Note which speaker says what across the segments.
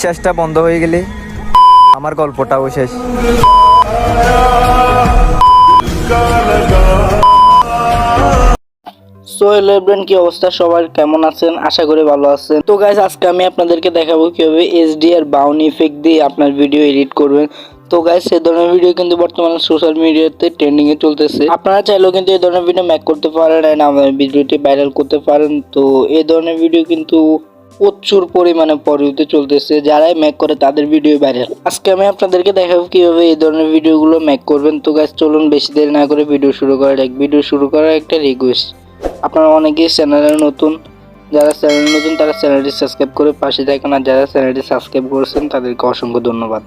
Speaker 1: নিঃশ্বাসটা বন্ধ হয়ে গেলে আমার গল্পটাও শেষ।
Speaker 2: সো হ্যালো এভরিওয়ান, কি অবস্থা সবার, কেমন আছেন? আশা করি ভালো আছেন। তো গাইস, আজকে আমি আপনাদেরকে দেখাবো কিভাবে HDR ব্রাউন ইফেক্ট দিয়ে আপনার ভিডিও এডিট করবেন। তো গাইস, এই ধরনের ভিডিও কিন্তু বর্তমানে সোশ্যাল মিডিয়াতে ট্রেন্ডিং এ চলতেছে। আপনারা চাইলেও কিন্তু এই ধরনের ভিডিও মেক করতে পারেন এন্ড আমাদের ভিডিওটি ভাইরাল করতে পারেন। তো এই ধরনের ভিডিও কিন্তু প্রচুর পরিমাণে পরিচিত চলতেছে, যারাই মেক করে তাদের ভিডিও ভাইরাল। আজকে আমি আপনাদেরকে দেখাবো কিভাবে এই ধরনের ভিডিওগুলো মেক করবেন। তো গাইস, চলুন বেশি দেরি না করে ভিডিও শুরু করা যাক। ভিডিও শুরু করার একটা রিকোয়েস্ট, আপনারা অনেকেই চ্যানেলে নতুন, যারা চ্যানেলে নতুন তারা চ্যানেলটি সাবস্ক্রাইব করে পাশে থাকুন, আর যারা চ্যানেলটি সাবস্ক্রাইব করেছেন তাদেরকে অসংখ্য ধন্যবাদ।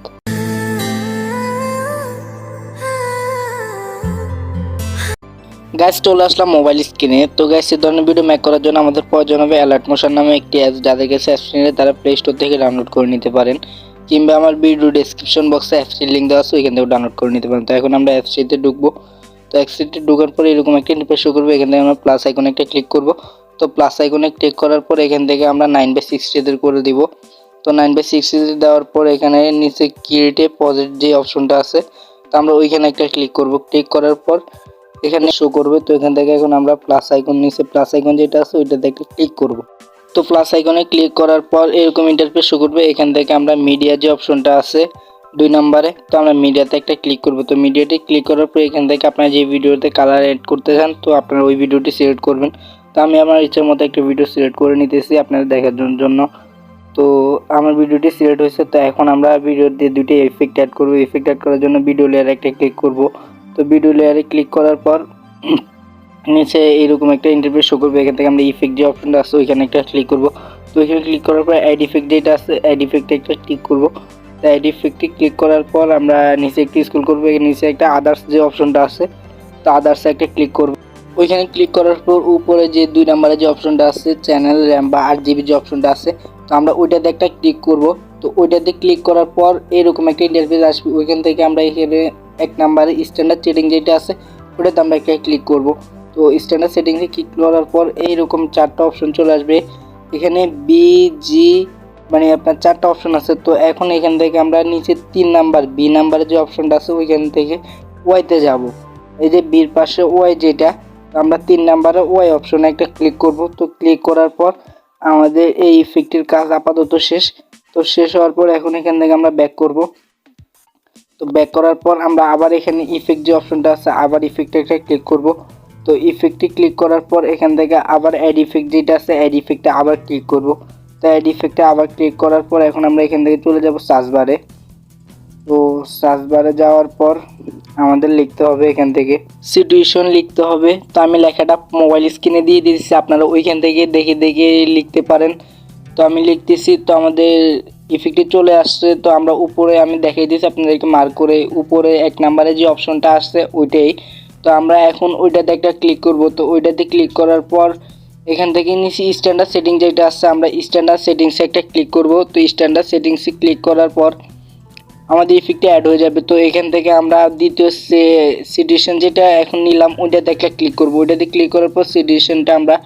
Speaker 2: গাইস, চলে আসলাম মোবাইল স্ক্রিনে। তো গাইস, এই ধরনের ভিডিও মেক করার জন্য আমাদের প্রয়োজন হবে অ্যালাইট মোশন নামে একটি অ্যাপ, যাদের কাছে অ্যাপসটি নেই তারা প্লে স্টোর থেকে ডাউনলোড করে নিতে পারেন, কিংবা আমার ভিডিও ডেসক্রিপশন বক্সে অ্যাপসটির লিঙ্ক দেওয়া আছে, ওইখান থেকে ডাউনলোড করে নিতে পারেন। তো এখন আমরা অ্যাপসটিতে ঢুকবো। তো অ্যাপসটিতে ঢোকার পরে এরকম একটা ইন্টারফেস শো করবে। এখান থেকে আমরা প্লাস আইকনে একটা ক্লিক করব। তো প্লাস আইকনে ক্লিক করার পর এখান থেকে আমরা 9/60 করে দিব। তো 9/60 দেওয়ার পর এখানে নিচে ক্রিয়েট এ প্রজেক্ট যে অপশনটা আছে, তো আমরা ওইখানে একটা ক্লিক করব। ক্লিক করার পর এখানে শো করবে। তো এখান থেকে এখন আমরা প্লাস আইকন, নিচে প্লাস আইকন যেটা আছে ওইটাতে একটা ক্লিক করব। তো প্লাস আইকনে ক্লিক করার পর এরকম ইন্টারফেস শো করবে। এখান থেকে আমরা মিডিয়া যে অপশনটা আছে 2 নম্বরে, তো আমরা মিডিয়াতে একটা ক্লিক করব। তো মিডিয়াতে ক্লিক করার পর এখান থেকে আপনারা যে ভিডিওতে কালার এড করতে চান, তো আপনারা ওই ভিডিওটি সিলেক্ট করবেন। তো আমি আমার ইচ্ছার মতো একটা ভিডিও সিলেক্ট করে নিতেছি আপনাদের দেখার জন্য। তো আমার ভিডিওটি সিলেক্ট হয়েছে। তো এখন আমরা ভিডিওতে দুটি এফেক্ট অ্যাড করব। এফেক্ট অ্যাড করার জন্য ভিডিও লেয়ারে একটা ক্লিক করব। তো ভিডিও লেয়ারে ক্লিক করার পর নিচে এরকম একটা ইন্টারফেস শো করবে। এখান থেকে আমরা ইফেক্ট যে অপশনটা আছে ওইখানে একটা ক্লিক করব। তো ওইখানে ক্লিক করার পর অ্যাড ইফেক্ট যেটা আছে অ্যাড ইফেক্টে একটা ক্লিক করব। তো অ্যাড ইফেক্টে ক্লিক করার পর আমরা নিচে একটু স্ক্রল করব। নিচে একটা আদার্স যে অপশনটা আছে, তো আদার্সে একটা ক্লিক করব। ওইখানে ক্লিক করার পর উপরে যে 2 নম্বরে যে অপশনটা আছে চ্যানেল র্যাম বা 8GB যে অপশনটা আছে, তো আমরা ওইটাতে একটা ক্লিক করব। তো ওইটাতে ক্লিক করার পর এরকম একটা ইন্টারফেস আসবে। ওইখান থেকে আমরা এখানে 1 নম্বরে স্ট্যান্ডার্ড সেটিং যেটা আছে ওটাতে আমরা একটা ক্লিক করব। তো স্ট্যান্ডার্ড সেটিংসে ক্লিক করার পর এইরকম 4টা অপশন চলে আসবে। এখানে BG মানে আপনার 4টা অপশন আছে। তো এখন এখান থেকে আমরা নিচে 3 নাম্বার B নাম্বারে যে অপশনটা আছে ওইখান থেকে ওয়াইতে যাব। এই যে বির পাশে ওয়াই যেটা, আমরা 3 নাম্বারে ওয়াই অপশনে একটা ক্লিক করব। তো ক্লিক করার পর আমাদের এই ইফেক্টের কাজ আপাতত শেষ। তো শেষ হওয়ার পর এখন এখান থেকে আমরা ব্যাক করব। তো ব্যাক করার পর আমরা আবার এখানে ইফেক্ট যে অপশনটা আছে আবার ইফেক্টে একটা ক্লিক করব। তো ইফেক্টে ক্লিক করার পর এখান থেকে আবার অ্যাড ইফেক্ট যেটা আছে অ্যাড ইফেক্টে আবার ক্লিক করব। তো অ্যাড ইফেক্টে আবার ক্লিক করার পর এখন আমরা এখান থেকে চলে যাব সার্চ বারে। তো সার্চ বারে যাওয়ার পর আমাদের লিখতে হবে এখান থেকে সিচুয়েশন লিখতে হবে। তো আমি লেখাটা মোবাইল স্ক্রিনে দিয়ে দিয়েছি, আপনারা ওইখান থেকে দেখে দেখে লিখতে পারেন। তো আমি লিখতেছি। তো আমাদের ইফেক্টে চলে আসছে। তো আমরা উপরে আমি দেখিয়ে দিয়েছি আপনাদেরকে মার্ক করে, উপরে 1 নম্বরে যে অপশনটা আসছে ওইটাই। তো আমরা এখন ওইটাতে একটা ক্লিক করব। তো ওইটাতে ক্লিক করার পর এখান থেকে নিচে স্ট্যান্ডার্ড সেটিং যেটা আছে আমরা স্ট্যান্ডার্ড সেটিংসে একটা ক্লিক করব। তো স্ট্যান্ডার্ড সেটিংসে ক্লিক করার পর আমাদের ইফেক্টে অ্যাড হয়ে যাবে। তো এখান থেকে আমরা দ্বিতীয় সিচুয়েশন যেটা এখন নিলাম ওইটাতে একটা ক্লিক করব। ওইটাতে ক্লিক করার পর সিচুয়েশনটা আমরা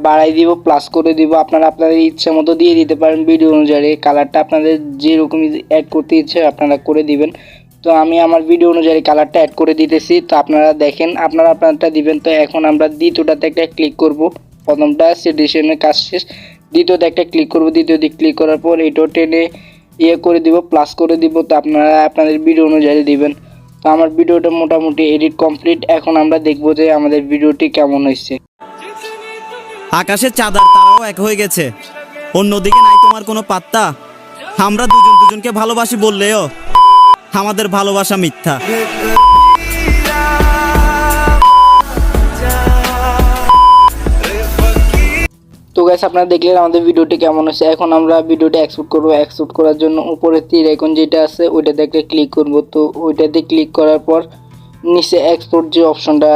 Speaker 2: বাড়াই দিব, প্লাস করে দিব। আপনারা আপনাদের ইচ্ছা মতো দিয়ে দিতে পারেন ভিডিও অনুযায়ী। কালারটা আপনাদের যেরকম অ্যাড করতে ইচ্ছে আপনারা করে দিবেন। তো আমি আমার ভিডিও অনুযায়ী কালারটা অ্যাড করে দিতেছি। তো আপনারা দেখেন, আপনারা আপনারটা দিবেন। তো এখন আমরা দ্বিতীয়টাতে একটা ক্লিক করব। প্রথমটা সিচুয়েশনের কাজ শেষ, দ্বিতীয়তে একটা ক্লিক করব। দ্বিতীয়তে ক্লিক করার পর এটাও টেনে করে দিব, প্লাস করে দিব। তো আপনারা আপনাদের ভিডিও অনুযায়ী দিবেন। তো আমার ভিডিওটা মোটামুটি এডিট কমপ্লিট। এখন আমরা দেখব যে আমাদের ভিডিওটি কেমন হয়েছে।
Speaker 3: আকাশের চাঁদার তারাও এক হয়ে গেছে, অন্যদিকে নাই তোমার কোনো পাত্তা। আমরা দুজনকে ভালোবাসি বললেও আমাদের ভালোবাসা মিথ্যা।
Speaker 2: তো গাইস, আপনারা দেখলেন আমাদের ভিডিওটি কেমন হয়েছে। এখন আমরা ভিডিওটি এক্সপোর্ট করব। এক্সপোর্ট করার জন্য উপরে তীর আইকন যেটা আছে ওইটাতে একটা ক্লিক করব। তো ওইটাতে ক্লিক করার পর নিচে এক্সপোর্ট যে অপশনটা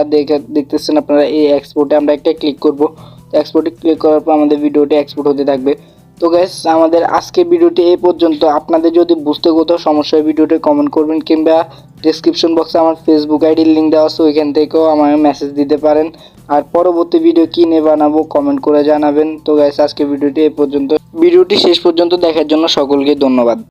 Speaker 2: দেখতেছেন আপনারা, এই এক্সপোর্টে আমরা একটা ক্লিক করব। তো এক্সপোর্টে ক্লিক করার পর আমাদের ভিডিওটি এক্সপোর্ট হতে থাকবে। তো তো গাইস আমাদের আজকে ভিডিওটি এই পর্যন্ত। আপনাদের যদি বুঝতে কোথাও সমস্যা হয় ভিডিওতে কমেন্ট করবেন, কিংবা ডেসক্রিপশন বক্সে আমার ফেসবুক আইডির লিঙ্ক দেওয়া আছে, ওইখান থেকেও আমাকে মেসেজ দিতে পারেন। আর পরবর্তী ভিডিও কী নিয়ে বানাবো কমেন্ট করে জানাবেন। তো গাইস আজকে ভিডিওটি এই পর্যন্ত। ভিডিওটি শেষ পর্যন্ত দেখার জন্য সকলকে ধন্যবাদ।